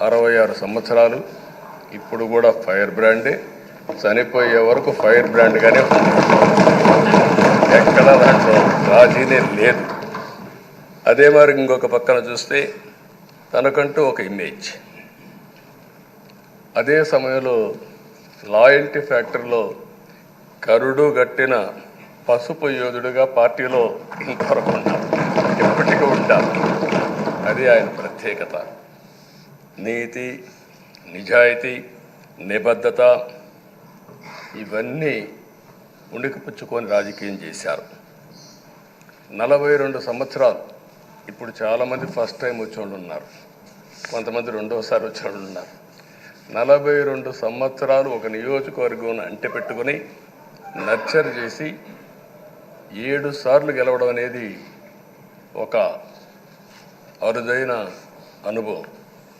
66 సంవత్సరాలు. ఇప్పుడు కూడా ఫైర్ బ్రాండే, చనిపోయే వరకు ఫైర్ బ్రాండ్గానే ఎక్కడ దాంట్లో రాజీనే లేదు. అదే మరి ఇంకొక పక్కన చూస్తే తనకంటూ ఒక ఇమేజ్. అదే సమయంలో లాయల్టీ ఫ్యాక్టరీలో కరుడు గట్టిన పసుపు యోధుడిగా పార్టీలో ఇంతవరకు ఉంటారు, ఎప్పటికీ ఉంటారు. అది ఆయన ప్రత్యేకత. నీతి, నిజాయితీ, నిబద్ధత ఇవన్నీ ఉణికిపుచ్చుకొని రాజకీయం చేశారు. 42 సంవత్సరాలు. ఇప్పుడు చాలామంది ఫస్ట్ టైం వచ్చేవాళ్ళు ఉన్నారు, కొంతమంది రెండోసారి వచ్చేవాళ్ళు ఉన్నారు. 42 సంవత్సరాలు ఒక నియోజకవర్గం అంటిపెట్టుకుని నర్చర్ చేసి 7 సార్లు గెలవడం అనేది ఒక అరుదైన అనుభవం.